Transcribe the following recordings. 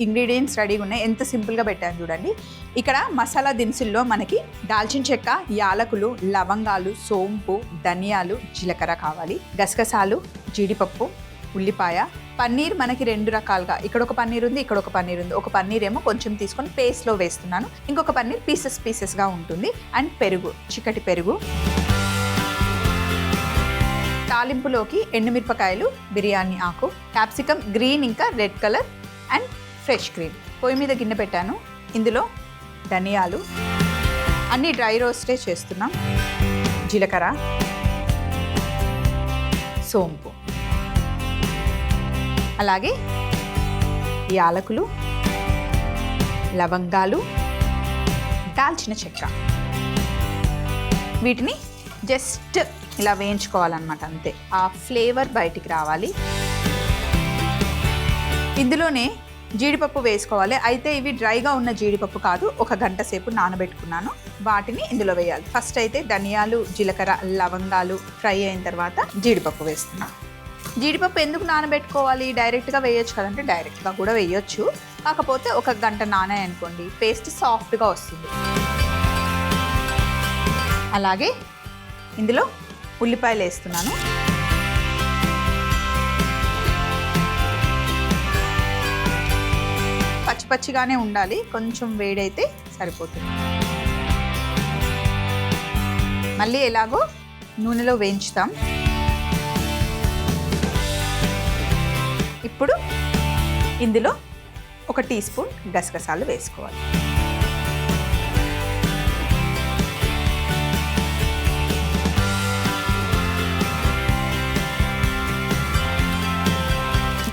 Ingredients రెడీగా ఉన్నాయి. ఎంత సింపుల్గా పెట్టాను చూడండి. ఇక్కడ మసాలా దినుసుల్లో మనకి దాల్చిన చెక్క, యాలకులు, లవంగాలు, సోంపు, ధనియాలు, జీలకర్ర కావాలి, గసగసాలు, జీడిపప్పు, ఉల్లిపాయ, పన్నీర్ మనకి 2 రకాలుగా, ఇక్కడ ఒక పన్నీర్ ఉంది, ఇక్కడ ఒక పన్నీర్ ఉంది. ఒక పన్నీర్ ఏమో కొంచెం తీసుకొని పేస్ట్లో వేస్తున్నాను, ఇంకొక పన్నీర్ పీసెస్గా ఉంటుంది. అండ్ పెరుగు, చిక్కటి పెరుగు. తాలింపులోకి ఎండుమిరపకాయలు, బిర్యానీ ఆకు, క్యాప్సికమ్ గ్రీన్ ఇంకా red colour and fresh cream. పొయ్యి మీద గిన్నె పెట్టాను. ఇందులో ధనియాలు అన్నీ డ్రై రోస్టే చేస్తున్నాం, జీలకర్ర, సోంపు, అలాగే యాలకులు, లవంగాలు, దాల్చిన చెక్క. వీటిని జస్ట్ ఇలా వేయించుకోవాలన్నమాట, అంతే. ఆ ఫ్లేవర్ బయటికి రావాలి. ఇందులోనే జీడిపప్పు వేసుకోవాలి. అయితే ఇవి డ్రైగా ఉన్న జీడిపప్పు కాదు, 1 గంట సేపు నానబెట్టుకున్నాను. వాటిని ఇందులో వేయాలి. ఫస్ట్ అయితే ధనియాలు, జీలకర్ర, లవంగాలు ఫ్రై అయిన తర్వాత జీడిపప్పు వేస్తున్నాను. జీడిపప్పు ఎందుకు నానబెట్టుకోవాలి? డైరెక్ట్గా వేయొచ్చు కదంటే డైరెక్ట్గా కూడా వేయొచ్చు. కాకపోతే 1 గంట నానాయి అనుకోండి, పేస్ట్ సాఫ్ట్గా వస్తుంది. అలాగే ఇందులో ఉల్లిపాయలు వేస్తున్నాను. పచ్చిగానే ఉండాలి, కొంచెం వేడైతే సరిపోతుంది. మళ్ళీ ఎలాగో నూనెలో వేయించుతాం. ఇప్పుడు ఇందులో 1 టీ స్పూన్ గసగసాలు వేసుకోవాలి.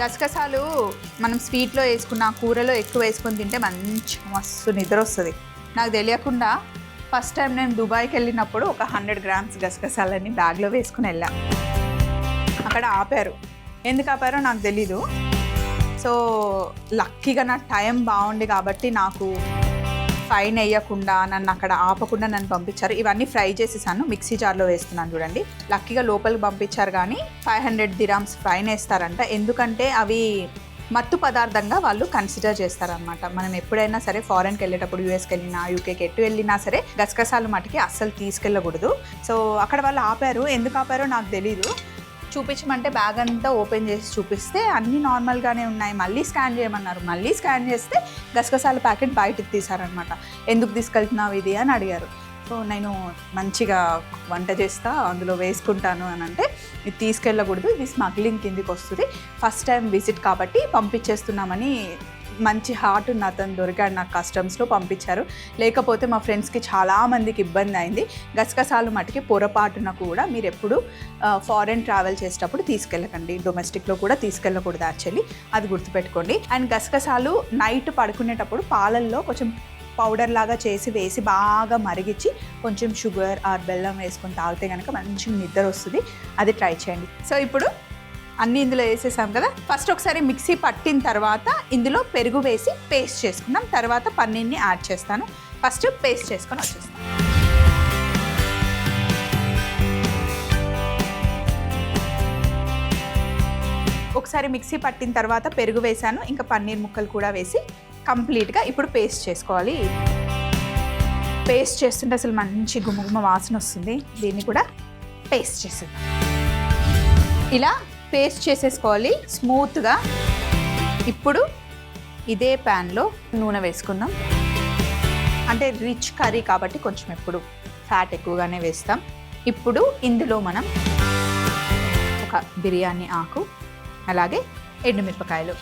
గసగసాలు మనం స్వీట్లో వేసుకున్న, కూరలో ఎక్కువ వేసుకొని తింటే మస్తు నిద్ర వస్తుంది. నాకు తెలియకుండా ఫస్ట్ టైం నేను దుబాయ్కి వెళ్ళినప్పుడు ఒక 100 గ్రామ్స్ గసగసాలని బ్యాగ్లో వేసుకుని వెళ్ళా. అక్కడ ఆపారు. ఎందుకు ఆపారో నాకు తెలీదు. సో లక్కీగా నా టైం బాగుంది కాబట్టి నాకు ఫైన్ వేయకుండా, నన్ను అక్కడ ఆపకుండా నన్ను పంపించారు. ఇవన్నీ ఫ్రై చేసేసాను, మిక్సీ జార్లో వేస్తున్నాను చూడండి. లక్కీగా లోపలికి పంపించారు, కానీ 500 dirhams ఫైన్ వేస్తారంట. ఎందుకంటే అవి మత్తు పదార్థంగా వాళ్ళు కన్సిడర్ చేస్తారనమాట. మనం ఎప్పుడైనా సరే ఫారెన్కి వెళ్ళేటప్పుడు, యూఎస్కి వెళ్ళినా, యూకేకి ఎటు వెళ్ళినా సరే గసగసాలు మటుకి అస్సలు తీసుకెళ్ళకూడదు. సో అక్కడ వాళ్ళు ఆపారు. ఎందుకు ఆపారో నాకు తెలీదు. చూపించమంటే బ్యాగ్ అంతా ఓపెన్ చేసి చూపిస్తే అన్నీ నార్మల్గానే ఉన్నాయి. మళ్ళీ స్కాన్ చేయమన్నారు. మళ్ళీ స్కాన్ చేస్తే గసగసాల ప్యాకెట్ బయటకు తీశారనమాట. ఎందుకు తీసుకెళ్తున్నావు ఇది అని అడిగారు. సో నేను మంచిగా వంట చేస్తా, అందులో వేసుకుంటాను అని అంటే, ఇది తీసుకెళ్ళకూడదు, ఇది స్మగ్లింగ్ కిందికి వస్తుంది, ఫస్ట్ టైం విజిట్ కాబట్టి పంపించేస్తున్నామని మంచి హార్ట్ ఉన్న అతను దొరికాడు నాకు. కస్టమ్స్లో పంపించారు. లేకపోతే మా ఫ్రెండ్స్కి చాలామందికి ఇబ్బంది అయింది. గసగసాలు మటుకి పొరపాటున కూడా మీరు ఎప్పుడు ఫారెన్ ట్రావెల్ చేసేటప్పుడు తీసుకెళ్ళకండి. డొమెస్టిక్లో కూడా తీసుకెళ్ళకూడదు యాక్చువల్లీ, అది గుర్తుపెట్టుకోండి. అండ్ గసగసాలు నైట్ పడుకునేటప్పుడు పాలల్లో కొంచెం పౌడర్ లాగా చేసి వేసి బాగా మరిగించి కొంచెం షుగర్ ఆర్ బెల్లం వేసుకొని తాగితే కనుక మంచి నిద్ర వస్తుంది. అది ట్రై చేయండి. సో ఇప్పుడు అన్నీ ఇందులో వేసేసాం కదా. ఫస్ట్ ఒకసారి మిక్సీ పట్టిన తర్వాత ఇందులో పెరుగు వేసి పేస్ట్ చేసుకున్నాం. తర్వాత పన్నీర్ని యాడ్ చేస్తాను. ఫస్ట్ పేస్ట్ చేసుకొని వచ్చేస్తాను. ఒకసారి మిక్సీ పట్టిన తర్వాత పెరుగు వేసాను, ఇంకా పన్నీర్ ముక్కలు కూడా వేసి కంప్లీట్గా ఇప్పుడు పేస్ట్ చేసుకోవాలి. పేస్ట్ చేస్తుంటే అసలు మంచి గుమగుమ వాసన వస్తుంది. దీన్ని కూడా పేస్ట్ చేసేద్దాం. ఇలా పేస్ట్ చేసేసుకోవాలి స్మూత్గా. ఇప్పుడు ఇదే ప్యాన్లో నూనె వేసుకుందాం. అంటే రిచ్ కర్రీ కాబట్టి కొంచెం ఎప్పుడు ఫ్యాట్ ఎక్కువగానే వేస్తాం. ఇప్పుడు ఇందులో మనం ఒక బిర్యానీ ఆకు, అలాగే ఎండుమిరపకాయలు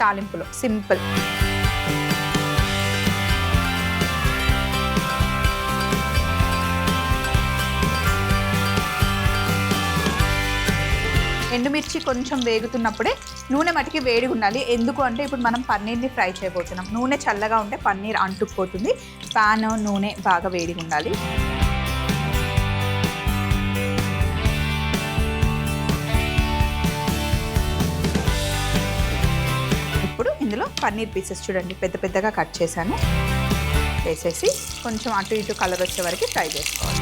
తాలింపులో సింపుల్. ఎండుమిర్చి కొంచెం వేగుతున్నప్పుడే నూనె మటుకి వేడిగా ఉండాలి. ఎందుకు అంటే ఇప్పుడు మనం పన్నీర్ని ఫ్రై చేయబోతున్నాం. నూనె చల్లగా ఉంటే పన్నీర్ అంటుకుపోతుంది. ప్యాన్ నూనె బాగా వేడిగా ఉండాలి. ఇప్పుడు ఇందులో పన్నీర్ పీసెస్ చూడండి పెద్ద పెద్దగా కట్ చేశాను, వేసేసి కొంచెం అటు ఇటు కలర్ వచ్చే వరకు ఫ్రై చేసుకోవాలి.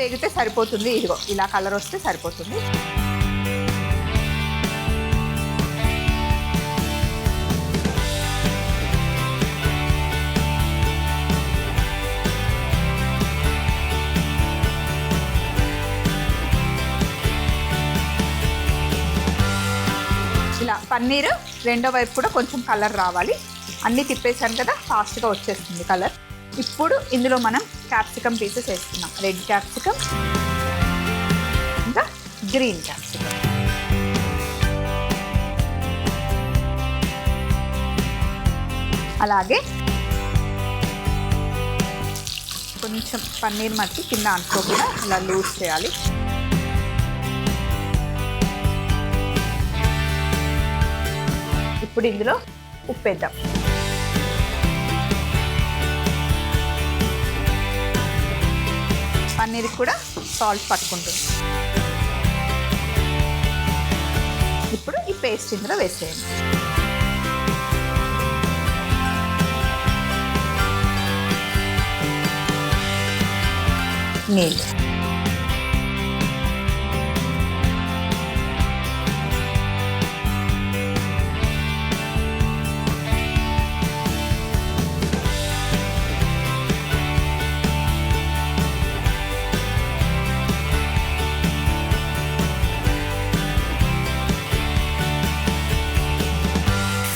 వేగితే సరిపోతుంది. ఇదిగో ఇలా కలర్ వస్తే సరిపోతుంది. ఇలా పన్నీరు రెండో వైపు కూడా కొంచెం కలర్ రావాలి. అన్నీ తిప్పేసాను కదా, ఫాస్ట్గా వచ్చేస్తుంది కలర్. ఇప్పుడు ఇందులో మనం క్యాప్సికమ్ పీసెస్ వేస్తున్నాం. రెడ్ క్యాప్సికమ్ ఇంకా గ్రీన్ క్యాప్సికమ్. అలాగే కొంచెం పన్నీర్ మట్టి కింద అంటుకోకుండా ఇలా లూజ్ చేయాలి. ఇప్పుడు ఇందులో ఉప్పు వేద్దాం. పన్నీర్కి కూడా సాల్ట్ పట్టుకుంటుంది. ఇప్పుడు ఈ పేస్ట్ ఇందులో వేసేయండి. నీళ్ళు.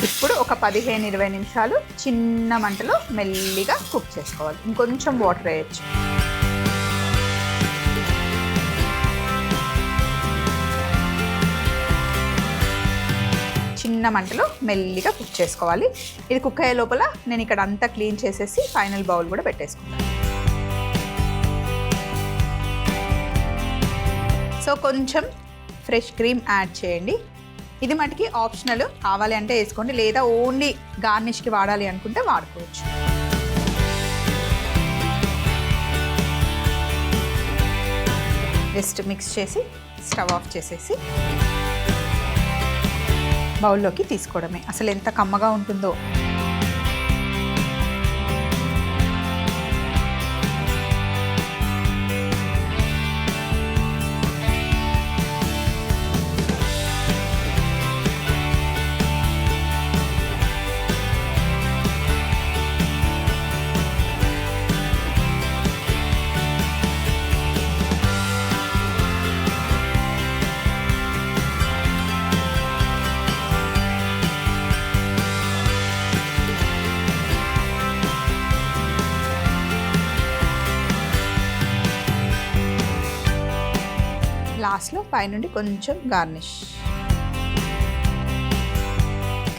ఇప్పుడు ఒక 15-20 నిమిషాలు చిన్న మంటలో మెల్లిగా కుక్ చేసుకోవాలి. ఇంకొంచెం వాటర్ వేయచ్చు. చిన్న మంటలో మెల్లిగా కుక్ చేసుకోవాలి. ఇది కుక్ అయ్యే లోపల నేను ఇక్కడ అంతా క్లీన్ చేసేసి ఫైనల్ బౌల్ కూడా పెట్టేసుకుంటాను. సో కొంచెం ఫ్రెష్ క్రీమ్ యాడ్ చేయండి. ఇది మటుకి ఆప్షనల్, కావాలి అంటే వేసుకోండి, లేదా ఓన్లీ గార్నిష్కి వాడాలి అనుకుంటే వాడుకోవచ్చు. జస్ట్ మిక్స్ చేసి స్టవ్ ఆఫ్ చేసేసి బౌల్లోకి తీసుకోవడమే. అసలు ఎంత కమ్మగా ఉంటుందో. లాస్ట్లో పైనుండి కొంచెం గార్నిష్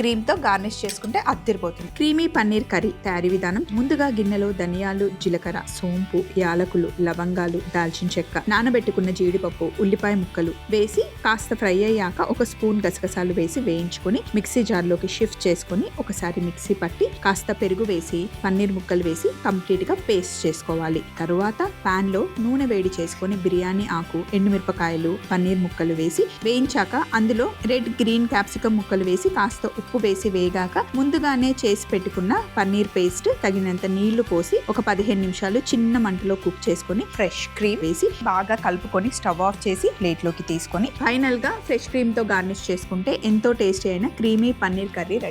క్రీమ్తో గార్నిష్ చేసుకుంటే అద్దిరిపోతుంది. క్రీమీ పన్నీర్ కర్రీ తయారీ విధానం: ముందుగా గిన్నెలో ధనియాలు, జీలకర్ర, సోంపు, యాలకులు, లవంగాలు, దాల్చిన చెక్క, నానబెట్టుకున్న జీడిపప్పు, ఉల్లిపాయ ముక్కలు వేసి కాస్త ఫ్రై అయ్యాక ఒక స్పూన్ గసగసాలు వేసి వేయించుకొని మిక్సీ జార్లోకి షిఫ్ట్ చేసుకొని ఒకసారి మిక్సీ పట్టి కాస్త పెరుగు వేసి పన్నీర్ ముక్కలు వేసి కంప్లీట్ గా పేస్ట్ చేసుకోవాలి. తరువాత పాన్ లో నూనె వేడి చేసుకొని బిర్యానీ ఆకు, ఎండుమిరపకాయలు, పన్నీర్ ముక్కలు వేసి వేయించాక అందులో రెడ్, గ్రీన్ క్యాప్సికమ్ ముక్కలు వేసి కాస్త ఉప్పు వేసి వేగాక ముందుగానే చేసి పెట్టుకున్న పన్నీర్ పేస్ట్ తగినంత నీళ్లు పోసి ఒక 15 నిమిషాలు చిన్న మంటలో కుక్ చేసుకొని ఫ్రెష్ క్రీమ్ వేసి బాగా కలుపుకొని స్టవ్ ఆఫ్ చేసి ప్లేట్ లోకి తీసుకొని ఫైనల్ గా ఫ్రెష్ క్రీమ్ తో గార్నిష్ చేసుకుంటే ఎంతో టేస్టీ అయిన క్రీమీ పన్నీర్ కర్రీ రెడీ.